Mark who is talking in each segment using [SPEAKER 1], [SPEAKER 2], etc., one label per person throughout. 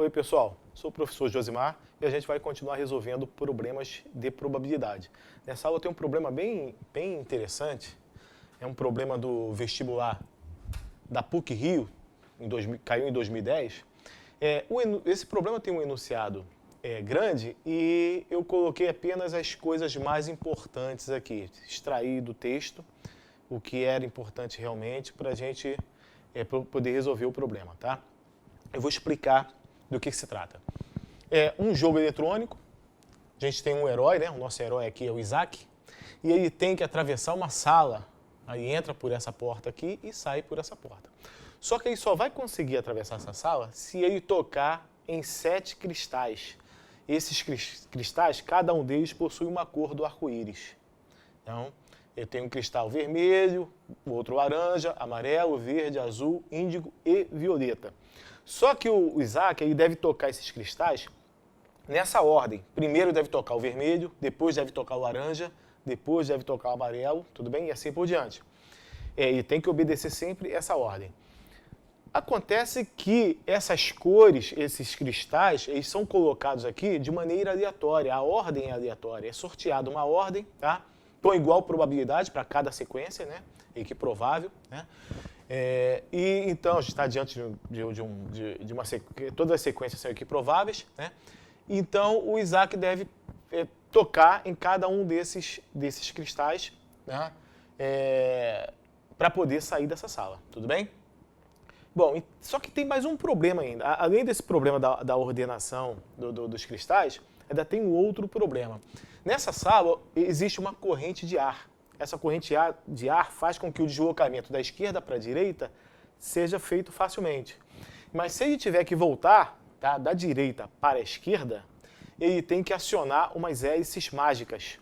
[SPEAKER 1] Oi pessoal, sou o professor Josimar e a gente vai continuar resolvendo problemas de probabilidade. Nessa aula tem um problema bem interessante, é um problema do vestibular da PUC-Rio, caiu em 2010. Esse problema tem um enunciado grande e eu coloquei apenas as coisas mais importantes aqui, extraí do texto o que era importante realmente para a gente poder resolver o problema, tá? Eu vou explicar do que se trata. É um jogo eletrônico, a gente tem um herói, né? O nosso herói aqui é o Isaac, e ele tem que atravessar uma sala, aí entra por essa porta aqui e sai por essa porta. Só que ele só vai conseguir atravessar essa sala se ele tocar em 7 cristais. Esses cristais, cada um deles possui uma cor do arco-íris. Então, eu tenho um cristal vermelho, o outro laranja, amarelo, verde, azul, índigo e violeta. Só que o Isaac ele deve tocar esses cristais nessa ordem. Primeiro deve tocar o vermelho, depois deve tocar o laranja, depois deve tocar o amarelo, tudo bem? E assim por diante. Ele tem que obedecer sempre essa ordem. Acontece que essas cores, esses cristais, eles são colocados aqui de maneira aleatória. A ordem é aleatória. É sorteada uma ordem, tá? Com igual probabilidade para cada sequência, né? Equiprovável, né? E então a gente está diante de uma sequência, todas as sequências são equiprováveis, né? Então o Isaac deve tocar em cada um desses cristais, né? Para poder sair dessa sala, tudo bem? Bom, só que tem mais um problema ainda. Além desse problema da ordenação dos cristais, ainda tem um outro problema. Nessa sala existe uma corrente de ar. Essa corrente de ar faz com que o deslocamento da esquerda para a direita seja feito facilmente. Mas se ele tiver que voltar, tá, da direita para a esquerda, ele tem que acionar umas hélices mágicas.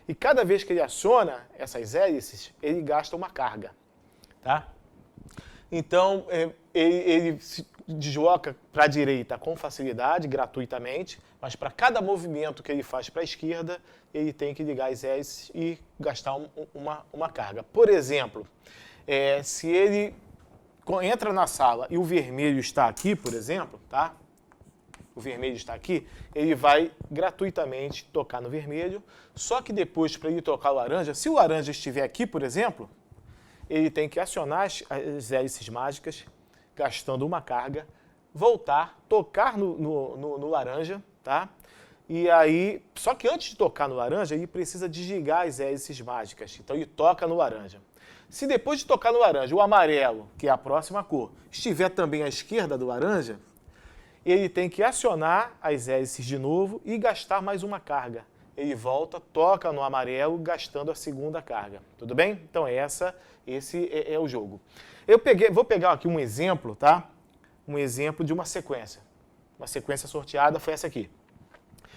[SPEAKER 1] E cada vez que ele aciona essas hélices, ele gasta uma carga. Tá? Então, ele se desloca para a direita com facilidade, gratuitamente, mas para cada movimento que ele faz para a esquerda, ele tem que ligar as hélices e gastar uma carga. Por exemplo, se ele entra na sala e o vermelho está aqui, por exemplo, tá? O vermelho está aqui, ele vai gratuitamente tocar no vermelho, só que depois, para ele tocar o laranja, se o laranja estiver aqui, por exemplo, ele tem que acionar as hélices mágicas, gastando uma carga, voltar, tocar no laranja, tá? E aí, só que antes de tocar no laranja, ele precisa desligar as hélices mágicas. Então ele toca no laranja. Se depois de tocar no laranja, o amarelo, que é a próxima cor, estiver também à esquerda do laranja, ele tem que acionar as hélices de novo e gastar mais uma carga. Ele volta, toca no amarelo, gastando a segunda carga. Tudo bem? Então esse é o jogo. Vou pegar aqui um exemplo, tá? Um exemplo de uma sequência. Uma sequência sorteada foi essa aqui.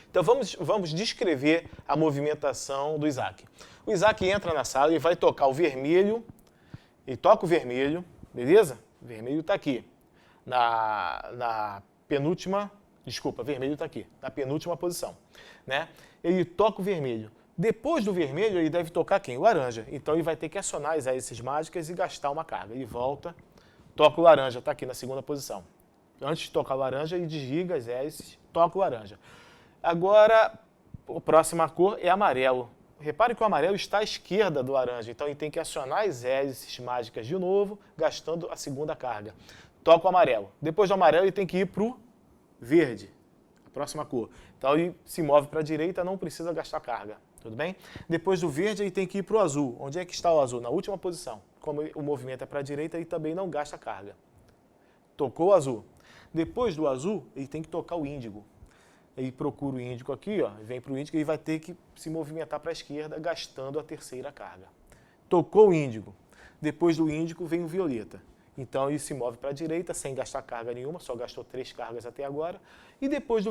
[SPEAKER 1] Então vamos descrever a movimentação do Isaac. O Isaac entra na sala e vai tocar o vermelho. Ele toca o vermelho, beleza? O vermelho está aqui. Na penúltima... Desculpa, vermelho está aqui, na penúltima posição, né? Ele toca o vermelho. Depois do vermelho, ele deve tocar quem? O laranja. Então, ele vai ter que acionar as hélices mágicas e gastar uma carga. Ele volta, toca o laranja, está aqui na segunda posição. Antes de tocar o laranja, ele desliga as hélices, toca o laranja. Agora, a próxima cor é amarelo. Repare que o amarelo está à esquerda do laranja. Então, ele tem que acionar as hélices mágicas de novo, gastando a segunda carga. Toca o amarelo. Depois do amarelo, ele tem que ir para o verde, a próxima cor. Então ele se move para a direita, não precisa gastar carga, tudo bem? Depois do verde ele tem que ir para o azul. Onde é que está o azul? Na última posição. Como o movimento é para a direita, ele também não gasta carga. Tocou o azul. Depois do azul, ele tem que tocar o índigo. Ele procura o índigo aqui, ó, vem para o índigo e vai ter que se movimentar para a esquerda, gastando a terceira carga. Tocou o índigo. Depois do índigo vem o violeta. Então ele se move para a direita sem gastar carga nenhuma, só gastou 3 cargas até agora. E depois do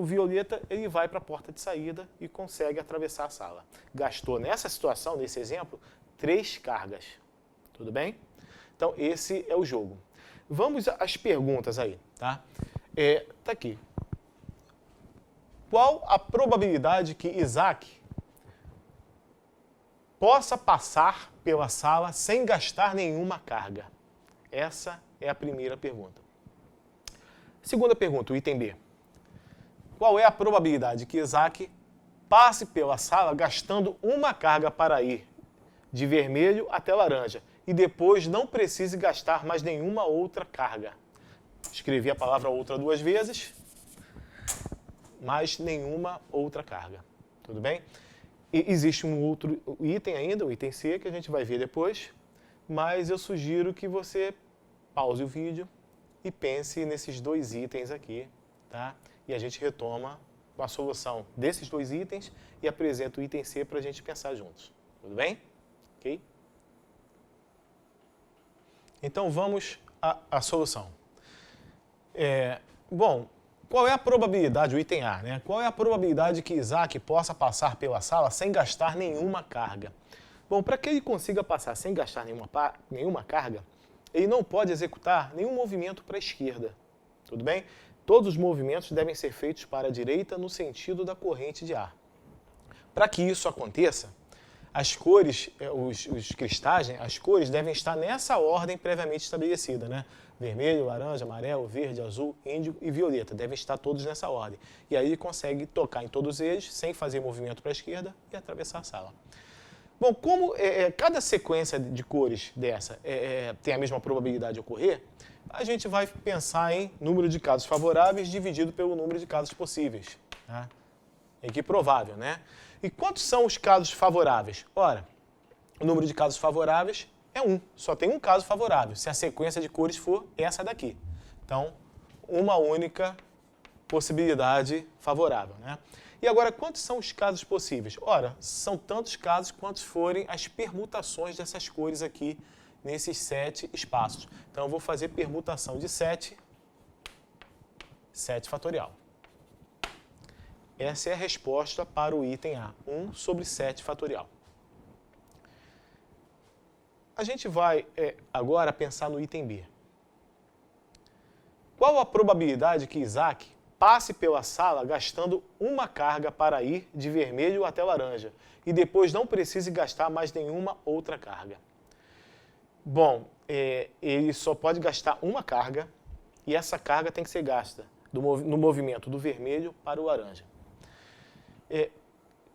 [SPEAKER 1] violeta ele vai para a porta de saída e consegue atravessar a sala. Gastou nessa situação, nesse exemplo, 3 cargas. Tudo bem? Então esse é o jogo. Vamos às perguntas aí, tá? Tá aqui. Qual a probabilidade que Isaac possa passar pela sala sem gastar nenhuma carga? Essa é a primeira pergunta. Segunda pergunta, o item B. Qual é a probabilidade que Isaac passe pela sala gastando uma carga para ir de vermelho até laranja e depois não precise gastar mais nenhuma outra carga? Escrevi a palavra outra 2 vezes, mais nenhuma outra carga. Tudo bem? E existe um outro item ainda, o item C, que a gente vai ver depois, mas eu sugiro que você pause o vídeo e pense nesses 2 itens aqui, tá? E a gente retoma a solução desses 2 itens e apresenta o item C para a gente pensar juntos. Tudo bem? Ok? Então vamos à solução. Bom, qual é a probabilidade, o item A, né? Qual é a probabilidade que Isaac possa passar pela sala sem gastar nenhuma carga? Bom, para que ele consiga passar sem gastar nenhuma carga, ele não pode executar nenhum movimento para a esquerda. Tudo bem? Todos os movimentos devem ser feitos para a direita no sentido da corrente de ar. Para que isso aconteça, as cores, os cristais, né, as cores devem estar nessa ordem previamente estabelecida, né? Vermelho, laranja, amarelo, verde, azul, índigo e violeta. Devem estar todos nessa ordem. E aí ele consegue tocar em todos eles sem fazer movimento para a esquerda e atravessar a sala. Bom, como cada sequência de cores dessa tem a mesma probabilidade de ocorrer, a gente vai pensar em número de casos favoráveis dividido pelo número de casos possíveis. Tá? Equiprovável, né? E quantos são os casos favoráveis? Ora, o número de casos favoráveis é 1. Só tem um caso favorável, se a sequência de cores for essa daqui. Então, uma única possibilidade favorável, né? E agora, quantos são os casos possíveis? Ora, são tantos casos quantos forem as permutações dessas cores aqui nesses 7 espaços. Então, eu vou fazer permutação de 7 fatorial. Essa é a resposta para o item A, 1 sobre 7 fatorial. A gente vai agora pensar no item B. Qual a probabilidade que Isaac passe pela sala gastando uma carga para ir de vermelho até laranja e depois não precise gastar mais nenhuma outra carga? Bom, ele só pode gastar uma carga e essa carga tem que ser gasta no movimento do vermelho para o laranja.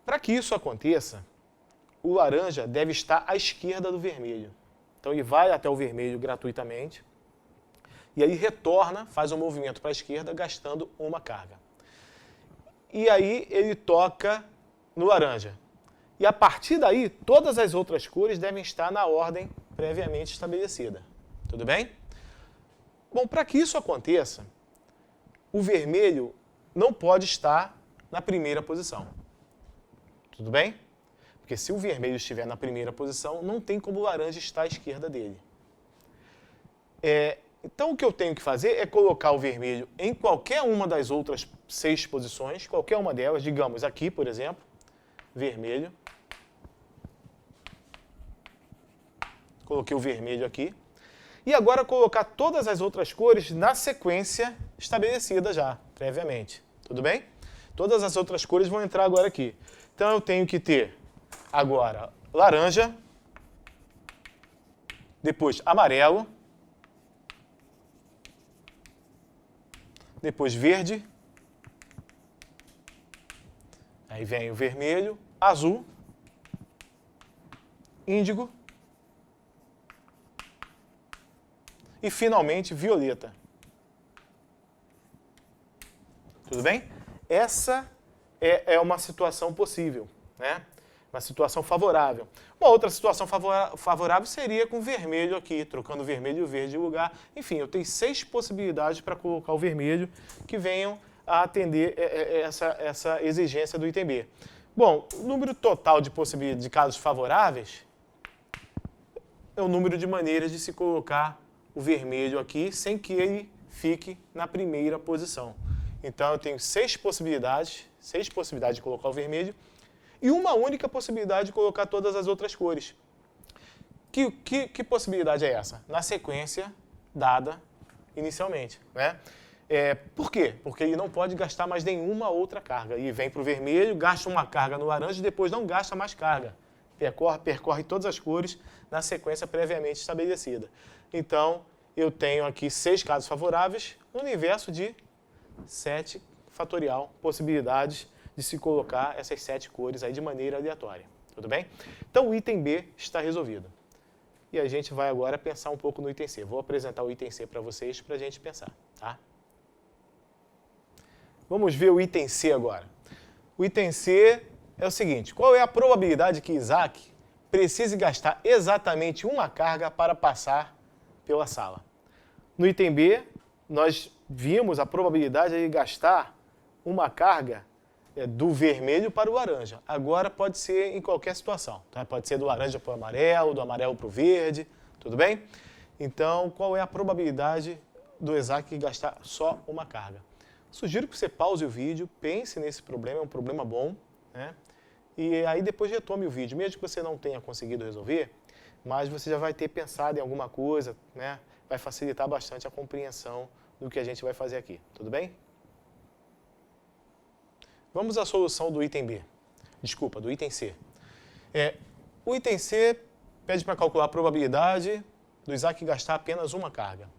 [SPEAKER 1] Para que isso aconteça, o laranja deve estar à esquerda do vermelho. Então ele vai até o vermelho gratuitamente e aí retorna, faz um movimento para a esquerda gastando uma carga. E aí ele toca no laranja. E a partir daí, todas as outras cores devem estar na ordem previamente estabelecida. Tudo bem? Bom, para que isso aconteça, o vermelho não pode estar na primeira posição. Tudo bem? Porque se o vermelho estiver na primeira posição, não tem como o laranja estar à esquerda dele. Então o que eu tenho que fazer é colocar o vermelho em qualquer uma das outras 6 posições, qualquer uma delas, digamos aqui, por exemplo, vermelho. Coloquei o vermelho aqui. E agora colocar todas as outras cores na sequência estabelecida já, previamente. Tudo bem? Todas as outras cores vão entrar agora aqui. Então eu tenho que ter agora laranja, depois amarelo, depois verde, aí vem o vermelho, azul, índigo e finalmente violeta. Tudo bem? Essa é uma situação possível, né? Uma situação favorável. Uma outra situação favorável seria com vermelho aqui, trocando o vermelho e o verde de lugar. Enfim, eu tenho 6 possibilidades para colocar o vermelho que venham a atender essa exigência do item B. Bom, o número total de possibilidades de casos favoráveis é o número de maneiras de se colocar o vermelho aqui sem que ele fique na primeira posição. Então eu tenho 6 possibilidades de colocar o vermelho e uma única possibilidade de colocar todas as outras cores. Que possibilidade é essa? Na sequência dada inicialmente, né? Por quê? Porque ele não pode gastar mais nenhuma outra carga. Ele vem para o vermelho, gasta uma carga no laranja e depois não gasta mais carga. Percorre todas as cores na sequência previamente estabelecida. Então, eu tenho aqui 6 casos favoráveis no universo de 7 fatorial possibilidades de se colocar essas 7 cores aí de maneira aleatória. Tudo bem? Então o item B está resolvido. E a gente vai agora pensar um pouco no item C. Vou apresentar o item C para vocês para a gente pensar. Tá? Vamos ver o item C agora. O item C é o seguinte: qual é a probabilidade que Isaac precise gastar exatamente uma carga para passar pela sala? No item B, nós vimos a probabilidade de gastar uma carga do vermelho para o laranja. Agora pode ser em qualquer situação. Tá? Pode ser do laranja para o amarelo, do amarelo para o verde, tudo bem? Então, qual é a probabilidade do Isaac gastar só uma carga? Sugiro que você pause o vídeo, pense nesse problema, é um problema bom, né? E aí depois retome o vídeo, mesmo que você não tenha conseguido resolver, mas você já vai ter pensado em alguma coisa, né? Vai facilitar bastante a compreensão do que a gente vai fazer aqui, tudo bem? Vamos à solução do item B. Desculpa, do item C. O item C pede para calcular a probabilidade do Isaac gastar apenas uma carga.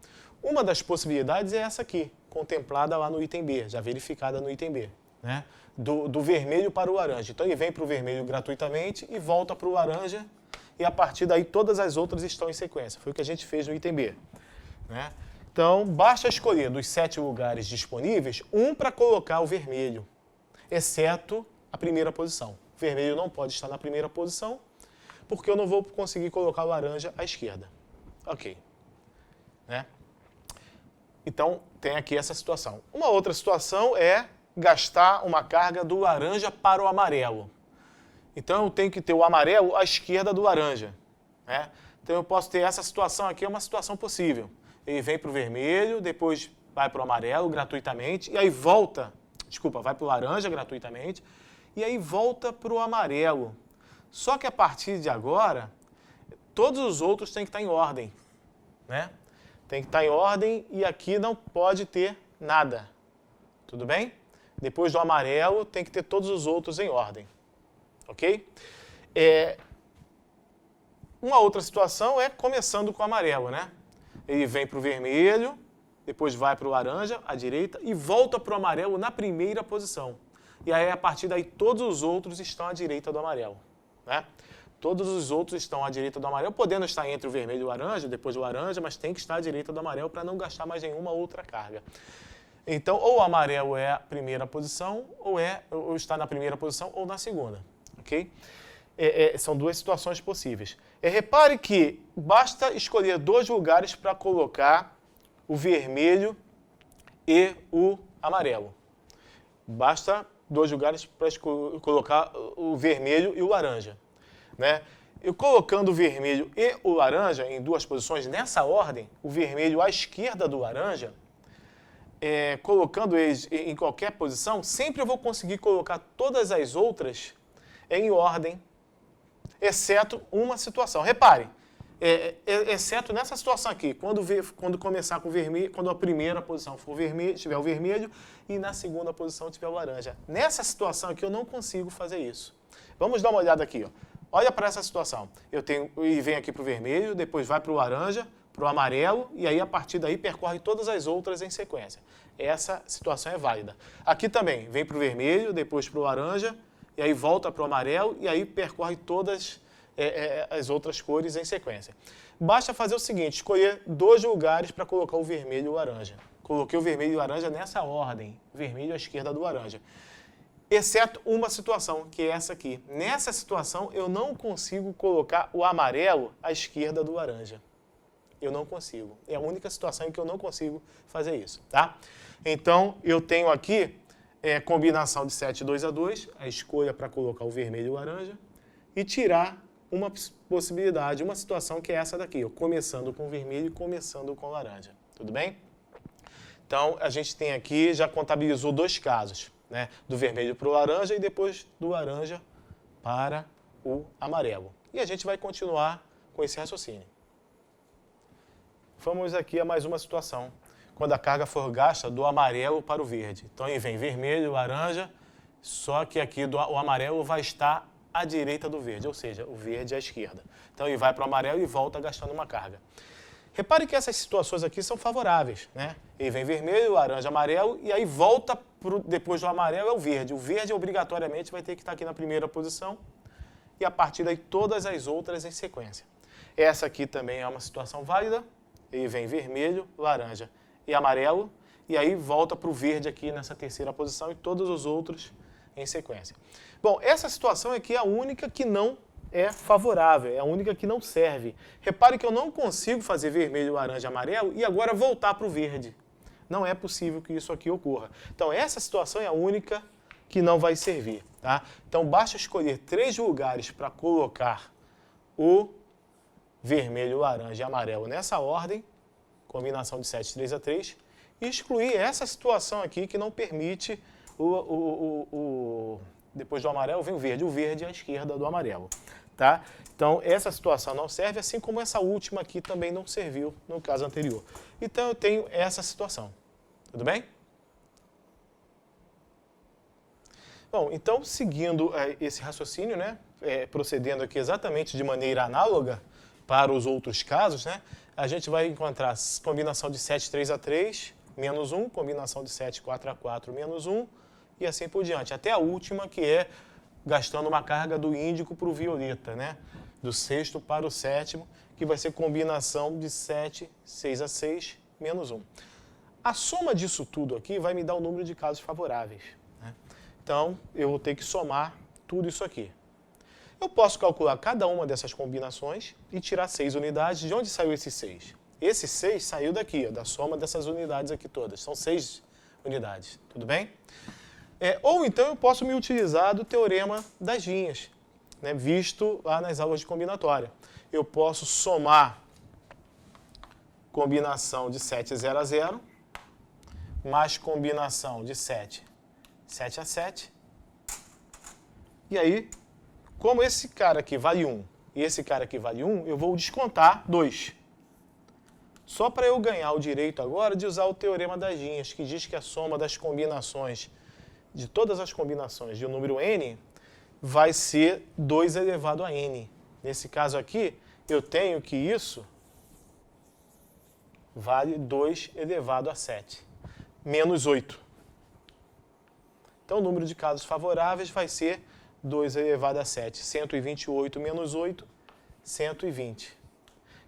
[SPEAKER 1] Uma das possibilidades é essa aqui, contemplada lá no item B, já verificada no item B, né? Do vermelho para o laranja. Então ele vem para o vermelho gratuitamente e volta para o laranja, e a partir daí todas as outras estão em sequência. Foi o que a gente fez no item B, né? Então basta escolher dos 7 lugares disponíveis um para colocar o vermelho, exceto a primeira posição. O vermelho não pode estar na primeira posição, porque eu não vou conseguir colocar o laranja à esquerda. Ok. Né? Então, tem aqui essa situação. Uma outra situação é gastar uma carga do laranja para o amarelo. Então, eu tenho que ter o amarelo à esquerda do laranja. Né? Então, eu posso ter essa situação aqui, é uma situação possível. Ele vem para o vermelho, depois vai para o amarelo gratuitamente, e aí volta, vai para o laranja gratuitamente, e aí volta para o amarelo. Só que a partir de agora, todos os outros têm que estar em ordem. Né? Tem que estar em ordem e aqui não pode ter nada. Tudo bem? Depois do amarelo, tem que ter todos os outros em ordem. Ok? Uma outra situação é começando com o amarelo, né? Ele vem para o vermelho, depois vai para o laranja, à direita, e volta para o amarelo na primeira posição. E aí, a partir daí, todos os outros estão à direita do amarelo. Né? Todos os outros estão à direita do amarelo, podendo estar entre o vermelho e o laranja, depois do laranja, mas tem que estar à direita do amarelo para não gastar mais nenhuma outra carga. Então, ou o amarelo é a primeira posição, ou está na primeira posição, ou na segunda. Ok? São duas situações possíveis. Repare que basta escolher 2 lugares para colocar o vermelho e o amarelo. Basta 2 lugares para colocar o vermelho e o laranja. Né? Eu colocando o vermelho e o laranja em 2 posições, nessa ordem, o vermelho à esquerda do laranja, colocando eles em qualquer posição, sempre eu vou conseguir colocar todas as outras em ordem, exceto uma situação. Repare, exceto nessa situação aqui, quando começar com o vermelho, quando a primeira posição for vermelho, tiver o vermelho e na segunda posição tiver o laranja. Nessa situação aqui eu não consigo fazer isso. Vamos dar uma olhada aqui, ó. Olha para essa situação. Ele vem aqui para o vermelho, depois vai para o laranja, para o amarelo, e aí a partir daí percorre todas as outras em sequência. Essa situação é válida. Aqui também, vem para o vermelho, depois para o laranja, e aí volta para o amarelo, e aí percorre todas as outras cores em sequência. Basta fazer o seguinte, escolher 2 lugares para colocar o vermelho e o laranja. Coloquei o vermelho e o laranja nessa ordem, vermelho à esquerda do laranja. Exceto uma situação, que é essa aqui. Nessa situação, eu não consigo colocar o amarelo à esquerda do laranja. Eu não consigo. É a única situação em que eu não consigo fazer isso, tá? Então, eu tenho aqui combinação de 7, 2 a 2, a escolha para colocar o vermelho e o laranja, e tirar uma possibilidade, uma situação que é essa daqui, ó, começando com o vermelho e começando com o laranja. Tudo bem? Então, a gente tem aqui, já contabilizou 2 casos. Né, do vermelho para o laranja e depois do laranja para o amarelo. E a gente vai continuar com esse raciocínio. Vamos aqui a mais uma situação. Quando a carga for gasta do amarelo para o verde. Então aí vem vermelho, laranja, só que aqui o amarelo vai estar à direita do verde, ou seja, o verde à esquerda. Então ele vai para o amarelo e volta gastando uma carga. Repare que essas situações aqui são favoráveis, né? E vem vermelho, laranja, amarelo, e aí volta depois do amarelo é o verde. O verde obrigatoriamente vai ter que estar aqui na primeira posição e a partir daí todas as outras em sequência. Essa aqui também é uma situação válida, e vem vermelho, laranja e amarelo, e aí volta para o verde aqui nessa terceira posição e todos os outros em sequência. Bom, essa situação aqui é a única que não é favorável, é a única que não serve. Repare que eu não consigo fazer vermelho, laranja, amarelo e agora voltar para o verde. Não é possível que isso aqui ocorra. Então, essa situação é a única que não vai servir. Tá? Então, basta escolher 3 lugares para colocar o vermelho, laranja e amarelo nessa ordem, combinação de 7, 3 a 3, e excluir essa situação aqui que não permite depois do amarelo vem o verde à esquerda do amarelo. Tá? Então, essa situação não serve, assim como essa última aqui também não serviu no caso anterior. Então, eu tenho essa situação. Tudo bem? Bom, então, seguindo esse raciocínio, né, procedendo aqui exatamente de maneira análoga para os outros casos, né, a gente vai encontrar combinação de 7, 3 a 3, menos 1, combinação de 7, 4 a 4, menos 1, e assim por diante. Até a última, que é gastando uma carga do índico para o violeta, né? Do sexto para o sétimo, que vai ser combinação de 7, 6 a 6, menos 1. A soma disso tudo aqui vai me dar o número de casos favoráveis. Né? Então, eu vou ter que somar tudo isso aqui. Eu posso calcular cada uma dessas combinações e tirar 6 unidades. De onde saiu esse 6? Esse 6 saiu daqui, ó, da soma dessas unidades aqui todas. São 6 unidades, tudo bem? Ou então eu posso me utilizar do teorema das linhas, né, visto lá nas aulas de combinatória. Eu posso somar combinação de 7, 0 a 0, mais combinação de 7, 7 a 7. E aí, como esse cara aqui vale 1 e esse cara aqui vale 1, eu vou descontar 2. Só para eu ganhar o direito agora de usar o teorema das linhas, que diz que a soma das combinações de todas as combinações de um número n vai ser 2 elevado a n. Nesse caso aqui, eu tenho que isso vale 2 elevado a 7, menos 8. Então, o número de casos favoráveis vai ser 2 elevado a 7, 128 menos 8, 120.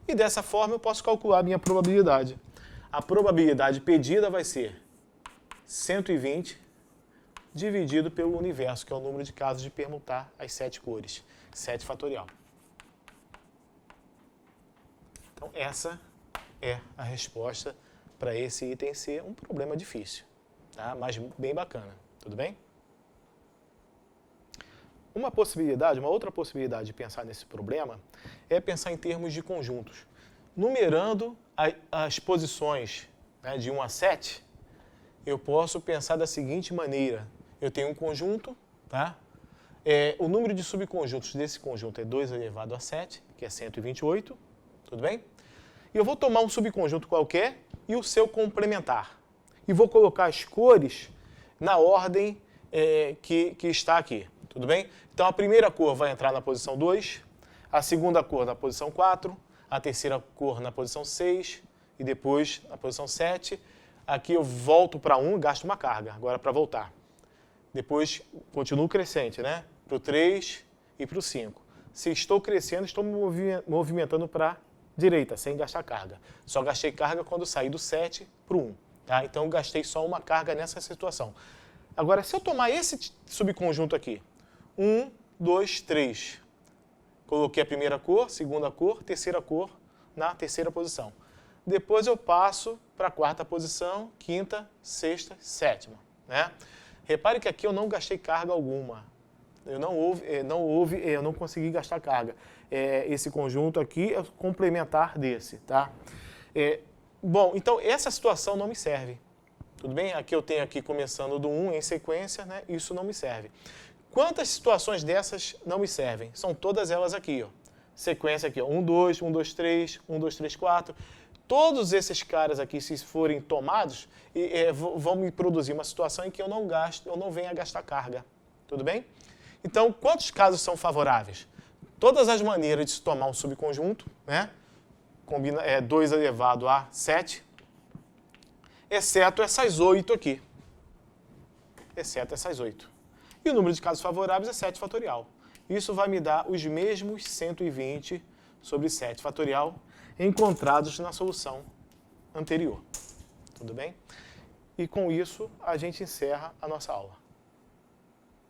[SPEAKER 1] E dessa forma eu posso calcular a minha probabilidade. A probabilidade pedida vai ser 120 dividido pelo universo, que é o número de casos de permutar as 7 cores, 7 fatorial. Então, essa é a resposta para esse item C, um problema difícil, tá? Mas bem bacana, tudo bem? Uma outra possibilidade de pensar nesse problema é pensar em termos de conjuntos. Numerando as posições, né, de 1 a 7, eu posso pensar da seguinte maneira. Eu tenho um conjunto, tá? O número de subconjuntos desse conjunto é 2 elevado a 7, que é 128, tudo bem? E eu vou tomar um subconjunto qualquer e o seu complementar. E vou colocar as cores na ordem que está aqui, tudo bem? Então, a primeira cor vai entrar na posição 2, a segunda cor na posição 4, a terceira cor na posição 6 e depois na posição 7. Aqui eu volto para 1, gasto uma carga, agora para voltar. Depois continuo crescente, né? Para o 3 e para o 5. Se estou crescendo, estou me movimentando para a direita, sem gastar carga. Só gastei carga quando saí do 7 para o 1. Tá? Então, gastei só uma carga nessa situação. Agora, se eu tomar esse subconjunto aqui, 1, 2, 3. Coloquei a primeira cor, segunda cor, terceira cor na terceira posição. Depois eu passo para a quarta posição, quinta, sexta, sétima. Né? Repare que aqui eu não gastei carga alguma. Eu não consegui gastar carga. Esse conjunto aqui é complementar desse. Tá? Bom, então essa situação não me serve. Tudo bem? Aqui eu tenho aqui começando do 1 em sequência, né? Isso não me serve. Quantas situações dessas não me servem? São todas elas aqui, ó. Sequência aqui, ó. 1, 2, 1, 2, 3, 1, 2, 3, 4. Todos esses caras aqui, se forem tomados, vão me produzir uma situação em que eu não venha a gastar carga. Tudo bem? Então, quantos casos são favoráveis? Todas as maneiras de se tomar um subconjunto, né? combina, 2 elevado a 7, exceto essas 8 aqui. Exceto essas 8. E o número de casos favoráveis é 7 fatorial. Isso vai me dar os mesmos 120 sobre 7 fatorial encontrados na solução anterior. Tudo bem? E com isso, a gente encerra a nossa aula.